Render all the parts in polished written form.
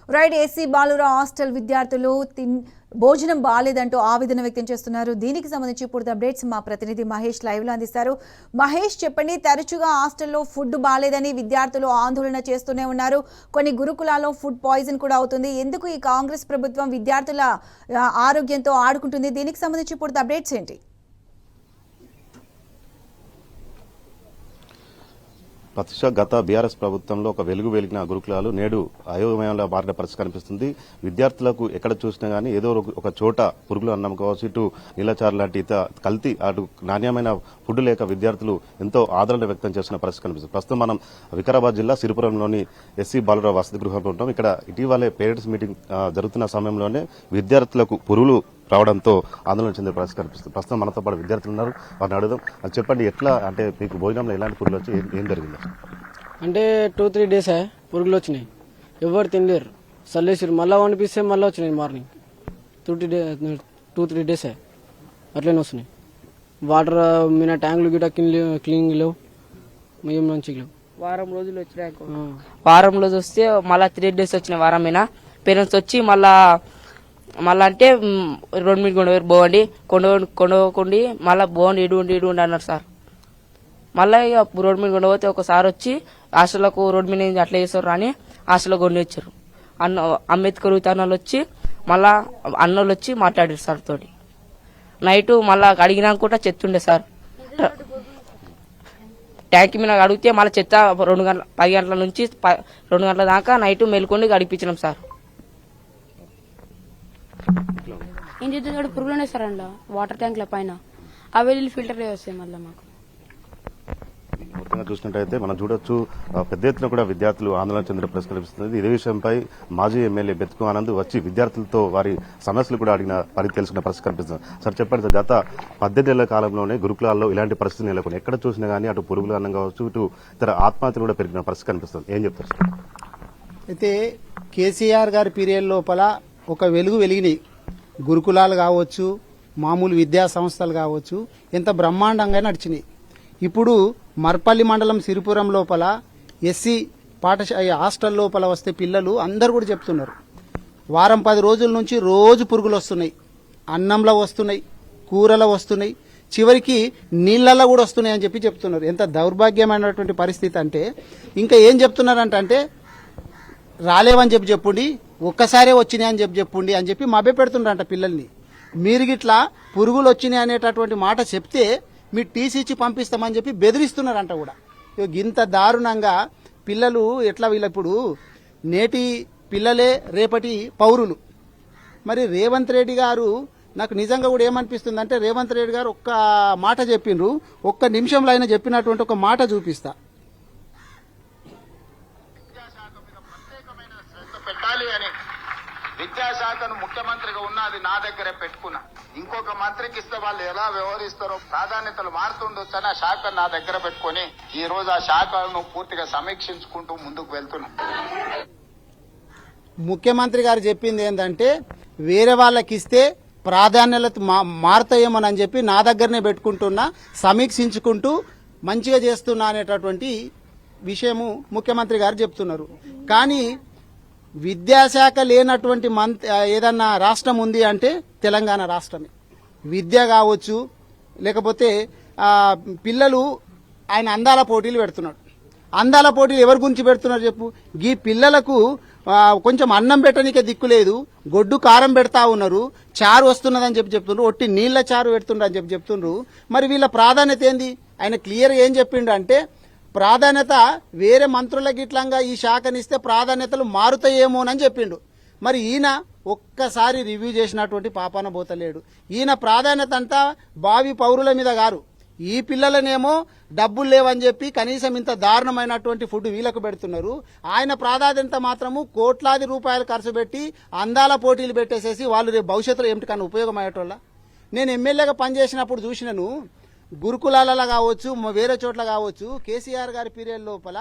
Right AC Balu Rao hostel విద్యార్థులు భోజనం బాలేదంటూ ఆవేదన వ్యక్తం చేస్తున్నారు. దీనికి సంబంధించి పూర్తి అప్డేట్స్ మా ప్రతినిధి మహేష్ లైవ్ లో అందిస్తారు. మహేష్, చెప్పండి, తరచుగా హాస్టల్లో ఫుడ్ బాలేదని విద్యార్థులు ఆందోళన చేస్తూనే ఉన్నారు. కొన్ని గురుకులాల్లో ఫుడ్ పాయిజన్ కూడా అవుతుంది. ఎందుకు ఈ కాంగ్రెస్ ప్రభుత్వం విద్యార్థుల ఆరోగ్యంతో ఆడుకుంటుంది? దీనికి సంబంధించి పూర్తి అప్డేట్స్ ఏంటి? ప్రతిష్ట గత బీఆర్ఎస్ ప్రభుత్వంలో ఒక వెలిగిన గురుకులాలు నేడు అయోమయంలో మారిన పరిస్థితి కనిపిస్తుంది. విద్యార్థులకు ఎక్కడ చూసినా గానీ ఏదో ఒక చోట పురుగులు అన్నం కావచ్చు, ఇటు నీలచారు లాంటి కల్తీ, అటు నాణ్యమైన ఫుడ్ లేక విద్యార్థులు ఎంతో ఆదరణ వ్యక్తం చేస్తున్న పరిస్థితి కనిపిస్తుంది. ప్రస్తుతం మనం వికారాబాద్ జిల్లా సిరిపురంలోని ఎస్సీ బాలురావు వసతి గృహంలో ఉంటాం. ఇక్కడ ఇటీవలే పేరెంట్స్ మీటింగ్ జరుగుతున్న సమయంలోనే విద్యార్థులకు పురుగులు రావడంతో ఆందోళన చెందే పరిస్థితి కనిపిస్తుంది. ప్రస్తుతం మనతో పాటు విద్యార్థులు ఉన్నారు, వారిని అడుగుదాం. అది చెప్పండి, ఎట్లా అంటే మీకు భోజనంలో ఎలాంటి పురుగులు వచ్చి ఏం జరిగింది? అంటే 2-3 డేస్ పురుగులు వచ్చినాయి, ఎవరు తినలేరు, చల్లేసారు, మళ్ళీ పంపిస్తే మళ్ళీ వచ్చినాయి మార్నింగ్. 2-3 డేస్ అట్లనే వస్తున్నాయి. వాటర్ మీద ట్యాంకులు గిట్ట క్లీన్ లేవు, ఏం మంచిగా లేవు. వారం రోజులు వచ్చినాయి, వారం రోజు వస్తే మళ్ళీ 3 డేస్ వచ్చినాయి. వారం మీద పేరెంట్స్ వచ్చి మళ్ళా అంటే రోడ్ మీద పోవండి కొండకోండి మళ్ళీ పోండి ఇడు అన్నారు సార్. మళ్ళీ ఇక రోడ్ మీద కొండపోతే ఒకసారి వచ్చి హాస్టల్లకు రోడ్ మీద అట్లా చేస్తారు అని హాస్టల్లో కొండ వచ్చారు. అంబేద్కర్ విధానాలు వచ్చి మళ్ళా అన్నోళ్ళు వచ్చి మాట్లాడారు సార్ తోటి. నైట్ మళ్ళా అడిగినా కూడా చెత్త ఉండే సార్. ట్యాంక్ మీద అడిగితే మళ్ళీ చెత్త 10 గంటల నుంచి 2 గంటల దాకా నైట్ మేల్కొని గడిపించినాం సార్. ఏం చేద్దాం, పురుగులు ఉన్నాయి సార్ అండి వాటర్ ట్యాంక్ల పైన, అవి ఫిల్టర్ వస్తాయి మళ్ళీ మాకు. మొత్తంగా చూసినట్టయితే మనం చూడొచ్చు, పెద్ద ఎత్తున కూడా విద్యార్థులు ఆందోళన చెందిన పరిస్థితి కనిపిస్తుంది. ఇదే విషయంపై మాజీ ఎమ్మెల్యే బెతుకు ఆనంద్ వచ్చి విద్యార్థులతో వారి సమస్యలు కూడా అడిగిన తెలుసుకున్న పరిస్థితి కనిపిస్తుంది. సార్ చెప్పండి సార్, గత 18 ఏళ్ల కాలంలోనే గురుకులాల్లో ఇలాంటి పరిస్థితి నెలకొని ఎక్కడ చూసినా గానీ అటు పురుగుల అన్నం కావచ్చు, ఇటు ఇతర ఆత్మహత్యలు కూడా పెరిగిన పరిస్థితి కనిపిస్తుంది. ఏం చెప్తారు సార్? అయితే కేసీఆర్ గారి పీరియడ్ లోపల ఒక వెలిగినాయి. గురుకులాలు కావచ్చు, మామూలు విద్యా సంస్థలు కావచ్చు, ఎంత బ్రహ్మాండంగా నడిచినాయి. ఇప్పుడు మర్పల్లి మండలం సిరిపురం లోపల ఎస్సీ హాస్టల్ లోపల వస్తే పిల్లలు అందరు కూడా చెప్తున్నారు, వారం 10 రోజుల నుంచి రోజు పురుగులు వస్తున్నాయి, అన్నంలో వస్తున్నాయి, కూరలో వస్తున్నాయి, చివరికి నీళ్లలో కూడా వస్తున్నాయి అని చెప్తున్నారు. ఎంత దౌర్భాగ్యమైనటువంటి పరిస్థితి అంటే, ఇంకా ఏం చెప్తున్నారంటే రాలేవని చెప్పండి, ఒక్కసారే వచ్చినాయి అని చెప్పండి అని చెప్పి మభ్య పెడుతున్నారంట పిల్లల్ని. మీరు గిట్లా పురుగులు వచ్చినాయి అనేటటువంటి మాట చెప్తే మీ టీసీ ఇచ్చి పంపిస్తామని చెప్పి బెదిరిస్తున్నారంట కూడా. ఇంత దారుణంగా పిల్లలు ఎట్లా, వీళ్ళ ఇప్పుడు నేటి పిల్లలే రేపటి పౌరులు. మరి రేవంత్ రెడ్డి గారు నాకు నిజంగా కూడా ఏమనిపిస్తుంది అంటే, రేవంత్ రెడ్డి గారు ఒక్క మాట చెప్పిండ్రు, ఒక్క నిమిషంలో ఆయన చెప్పినటువంటి ఒక మాట చూపిస్తా. పెట్టాలి అని విద్యాశాఖను ముఖ్యమంత్రిగా ఉన్నది నా దగ్గరే పెట్టుకున్నా. ఇంకొక మంత్రికి ఇస్తే వాళ్ళు ఎలా వ్యవహరిస్తారో ప్రాధాన్యతలు మారుతుండొచ్చు అని ఆ శాఖను నా దగ్గర పెట్టుకుని ఈ రోజు ఆ శాఖను పూర్తిగా సమీక్షించుకుంటూ ముందుకు వెళ్తున్నా. ముఖ్యమంత్రి గారు చెప్పింది ఏంటంటే, వేరే వాళ్ళకి ఇస్తే ప్రాధాన్యత మారుతాయేమోనని చెప్పి నా దగ్గరనే పెట్టుకుంటున్నా, సమీక్షించుకుంటూ మంచిగా చేస్తున్నా అనేటటువంటి విషయము ముఖ్యమంత్రి గారు చెప్తున్నారు. కానీ విద్యాశాఖ లేనటువంటి ఏదన్నా రాష్ట్రం ఉంది అంటే తెలంగాణ రాష్ట్రమే. విద్య కావచ్చు, లేకపోతే పిల్లలు ఆయన అందాల పోటీలు పెడుతున్నాడు. అందాల పోటీలు ఎవరి గురించి పెడుతున్నారు చెప్పు? ఈ పిల్లలకు కొంచెం అన్నం పెట్టడానికే దిక్కు లేదు, గొడ్డు కారం పెడతా ఉన్నారు, చారు వస్తున్నదని చెప్తున్నారు, ఒట్టి నీళ్ల చారు పెడుతున్నారు అని చెప్తున్నారు. మరి వీళ్ళ ప్రాధాన్యత ఏంది? ఆయన క్లియర్ ఏం చెప్పిండు అంటే, ప్రాధాన్యత వేరే మంత్రులకి ఇట్లంగా ఈ శాఖనిస్తే ప్రాధాన్యతలు మారుతాయేమోనని చెప్పిండు. మరి ఈయన ఒక్కసారి రివ్యూ చేసినటువంటి పాపాన పోతలేడు. ఈయన ప్రాధాన్యత అంతా భావి పౌరుల మీద గారు, ఈ పిల్లలనేమో డబ్బులు లేవని చెప్పి కనీసం ఇంత దారుణమైనటువంటి ఫుడ్ వీళ్ళకు పెడుతున్నారు. ఆయన ప్రాధాన్యత మాత్రము కోట్లాది రూపాయలు ఖర్చు పెట్టి అందాల పోటీలు పెట్టేసేసి వాళ్ళు రేపు భవిష్యత్తులో ఏమిటికన్నా ఉపయోగం అయ్యేటోళ్ళ. నేను ఎమ్మెల్యేగా పనిచేసినప్పుడు చూసినాను, గురుకులాలలో కావచ్చు, వేరే చోట్ల కావచ్చు, కేసీఆర్ గారి పీరియడ్ లోపల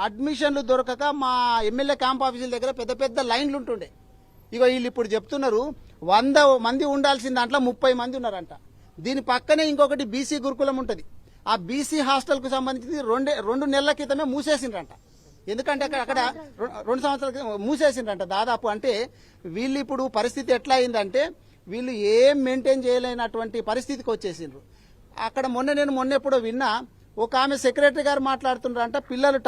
అడ్మిషన్లు దొరకక మా ఎమ్మెల్యే క్యాంప్ ఆఫీసుల దగ్గర పెద్ద పెద్ద లైన్లు ఉంటుండే. ఇక వీళ్ళు ఇప్పుడు చెప్తున్నారు 100 మంది ఉండాల్సిన దాంట్లో 30 మంది ఉన్నారంట. దీని పక్కనే ఇంకొకటి బీసీ గురుకులం ఉంటుంది. ఆ బీసీ హాస్టల్ కు సంబంధించి 2 నెలల క్రితమే మూసేసిండ్రంట. ఎందుకంటే అక్కడ 2 సంవత్సరాల క్రితం మూసేసిండ్రంట దాదాపు. అంటే వీళ్ళు ఇప్పుడు పరిస్థితి ఎట్లా అయిందంటే వీళ్ళు ఏం మెయింటైన్ చేయలేనటువంటి పరిస్థితికి వచ్చేసిండ్రు. అక్కడ మొన్న ఎప్పుడో విన్నా, ఒక ఆమె సెక్రటరీ గారు మాట్లాడుతున్నారంట పిల్లలు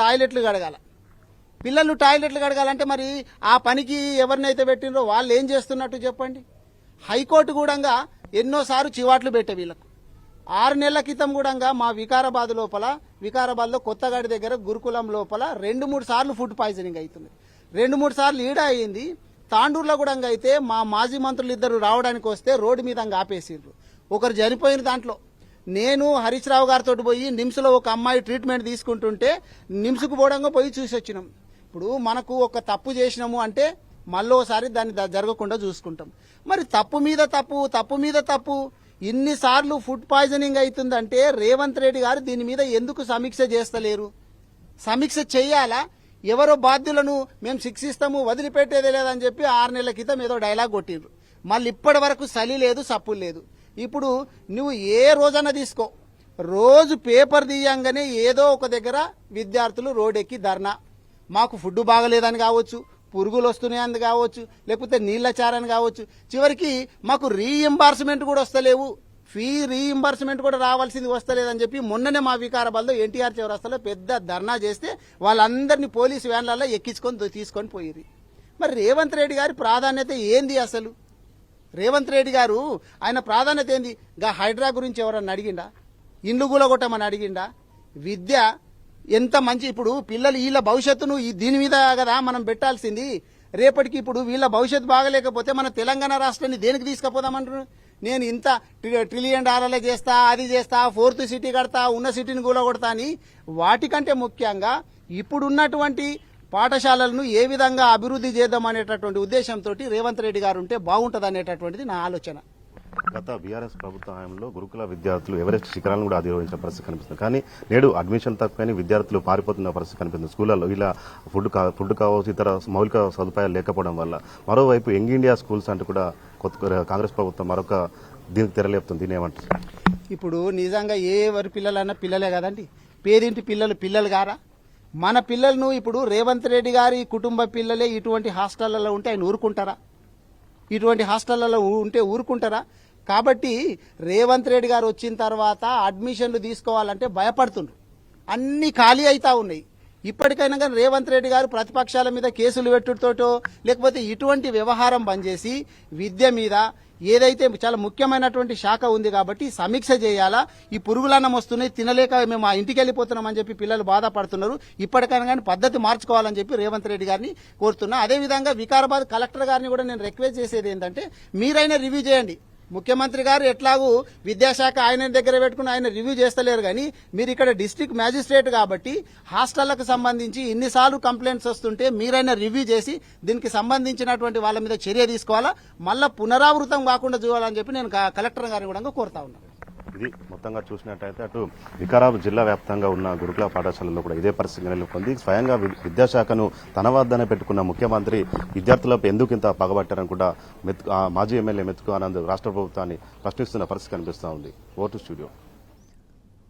టాయిలెట్లు కడగాలంటే మరి ఆ పనికి ఎవరినైతే పెట్టినరో వాళ్ళు ఏం చేస్తున్నట్టు చెప్పండి. హైకోర్టు కూడా ఎన్నోసార్లు చివాట్లు పెట్టే వీళ్ళకు. 6 నెలల క్రితం కూడా మా వికారాబాద్లో కొత్తగాడి దగ్గర గురుకులం లోపల 2-3 సార్లు ఫుడ్ పాయిజనింగ్ అవుతుంది. 2-3 సార్లు ఈడ అయింది. తాండూరులో కూడా అయితే మా మాజీ మంత్రులు ఇద్దరు రావడానికి వస్తే రోడ్డు మీద ఆపేసిండ్రు. ఒకరు చనిపోయిన దాంట్లో నేను హరీష్ రావు గారితో పోయి నిమ్స్లో ఒక అమ్మాయి ట్రీట్మెంట్ తీసుకుంటుంటే నిమ్స్కు పోవడంగా పోయి చూసి వచ్చినాం. ఇప్పుడు మనకు ఒక తప్పు చేసినాము అంటే మళ్ళోసారి దాన్ని జరగకుండా చూసుకుంటాం. మరి తప్పు మీద తప్పు ఇన్నిసార్లు ఫుడ్ పాయిజనింగ్ అవుతుందంటే రేవంత్ రెడ్డి గారు దీని మీద ఎందుకు సమీక్ష చేస్తలేరు? సమీక్ష చెయ్యాలా? ఎవరో బాధ్యులను మేము శిక్షిస్తాము వదిలిపెట్టేదే లేదని చెప్పి 6 నెలల క్రితం ఏదో డైలాగ్ కొట్టిండ్రు. మళ్ళీ ఇప్పటి వరకు సలి లేదు, సప్పు లేదు. ఇప్పుడు నువ్వు ఏ రోజన్నా తీసుకో, రోజు పేపర్ తీయంగానే ఏదో ఒక దగ్గర విద్యార్థులు రోడ్డెక్కి ధర్నా. మాకు ఫుడ్ బాగలేదని కావచ్చు, పురుగులు వస్తున్నాయని కావచ్చు, లేకపోతే నీళ్లచారని కావచ్చు, చివరికి మాకు రీఎంబార్స్మెంట్ కూడా వస్తలేవు, ఫీ రీఎంబార్స్మెంట్ కూడా రావాల్సింది వస్తలేదని చెప్పి మొన్ననే మా వికారాబాద్లో ఎన్టీఆర్ చౌరస్తాలో పెద్ద ధర్నా చేస్తే వాళ్ళందరినీ పోలీసు వ్యాన్లలో ఎక్కించుకొని తీసుకొని పోయిర్రు. మరి రేవంత్ రెడ్డి గారి ప్రాధాన్యత ఏంది అసలు? రేవంత్ రెడ్డి గారు ఆయన ప్రాధాన్యత ఏంది? హైడ్రా గురించి ఎవరన్నా అడిగిండా? ఇండ్లు కూలగొట్టమని అడిగిండా? విద్య ఎంత మంచి, ఇప్పుడు పిల్లలు వీళ్ళ భవిష్యత్తును దీని మీద కదా మనం పెట్టాల్సింది. రేపటికి ఇప్పుడు వీళ్ళ భవిష్యత్తు బాగలేకపోతే మన తెలంగాణ రాష్ట్రాన్ని దేనికి తీసుకుపోదామంటారు? నేను ఇంత $1 ట్రిలియన్ చేస్తా, అది చేస్తా, 4th సిటీ కడతా, ఉన్న సిటీని కూలగొడతా అని. వాటికంటే ముఖ్యంగా ఇప్పుడున్నటువంటి పాఠశాలలను ఏ విధంగా అభివృద్ధి చేద్దామనేటటువంటి ఉద్దేశంతో రేవంత్ రెడ్డి గారు ఉంటే బాగుంటుంది అనేటటువంటిది నా ఆలోచన. గత బీఆర్ఎస్ ప్రభుత్వ హయాంలో గురుకుల విద్యార్థులు ఎవరెస్ట్ శిఖరాలను కూడా అధిరోహించిన పరిస్థితి కనిపిస్తుంది. కానీ నేడు అడ్మిషన్ తక్కువని విద్యార్థులు పారిపోతున్న పరిస్థితి కనిపిస్తుంది. స్కూళ్లలో ఇలా ఫుడ్ కావచ్చు, ఇతర మౌలిక సదుపాయాలు లేకపోవడం వల్ల. మరోవైపు యంగ్ ఇండియా స్కూల్స్ అంటే కూడా కాంగ్రెస్ ప్రభుత్వం మరొక దీనికి తెరలేపుతుంది. దీని ఏమంటారు? ఇప్పుడు నిజంగా ఎవరి పిల్లలన్నా పిల్లలే కదండి. పేదింటి పిల్లలు గారా? మన పిల్లలను ఇప్పుడు రేవంత్ రెడ్డి గారి కుటుంబ పిల్లలే ఇటువంటి హాస్టళ్లలో ఉంటే ఆయన ఊరుకుంటారా? ఇటువంటి హాస్టళ్లలో ఉంటే ఊరుకుంటారా? కాబట్టి రేవంత్ రెడ్డి గారు వచ్చిన తర్వాత అడ్మిషన్లు తీసుకోవాలంటే భయపడుతుండ్రు. అన్ని ఖాళీ అవుతా ఉన్నాయి. ఇప్పటికైనా కానీ రేవంత్ రెడ్డి గారు ప్రతిపక్షాల మీద కేసులు పెట్టుడుతోటో లేకపోతే ఇటువంటి వ్యవహారం బంద్ చేసి విద్య మీద ఏదైతే చాలా ముఖ్యమైనటువంటి శాఖ ఉంది కాబట్టి సమీక్ష చేయాలా. ఈ పురుగులన్నం వస్తున్నాయి తినలేక మేము ఆ ఇంటికి వెళ్ళిపోతున్నామని చెప్పి పిల్లలు బాధపడుతున్నారు. ఇప్పటికైనా కానీ పద్ధతి మార్చుకోవాలని చెప్పి రేవంత్ రెడ్డి గారిని కోరుతున్నా. అదేవిధంగా వికారాబాద్ కలెక్టర్ గారిని కూడా నేను రిక్వెస్ట్ చేసేది ఏంటంటే మీరైనా రివ్యూ చేయండి. ముఖ్యమంత్రి గారు ఎట్లాగూ విద్యాశాఖ ఆయన దగ్గర పెట్టుకుని ఆయన రివ్యూ చేస్తలేరు, కానీ మీరు ఇక్కడ డిస్ట్రిక్ట్ మ్యాజిస్ట్రేట్ కాబట్టి హాస్టళ్లకు సంబంధించి ఇన్నిసార్లు కంప్లైంట్స్ వస్తుంటే మీరైనా రివ్యూ చేసి దీనికి సంబంధించినటువంటి వాళ్ళ మీద చర్య తీసుకోవాలా, మళ్ళా పునరావృతం కాకుండా చూడాలని చెప్పి నేను కలెక్టర్ గారిని కూడా కోరుతా ఉన్నాను. ఇది మొత్తంగా చూసినట్టయితే అటు వికారాబాద్ జిల్లా వ్యాప్తంగా ఉన్న గురుకుల పాఠశాలల్లో కూడా ఇదే పరిస్థితి నెలకొంది. స్వయంగా విద్యాశాఖను తన వద్దనే పెట్టుకున్న ముఖ్యమంత్రి విద్యార్థులపై ఎందుకు ఇంత పగబట్టారని కూడా మాజీ ఎమ్మెల్యే మెతుకు ఆనంద్ రాష్ట్ర ప్రభుత్వాన్ని ప్రశ్నిస్తున్న పరిస్థితి కనిపిస్తూ ఉంది. Vote studio.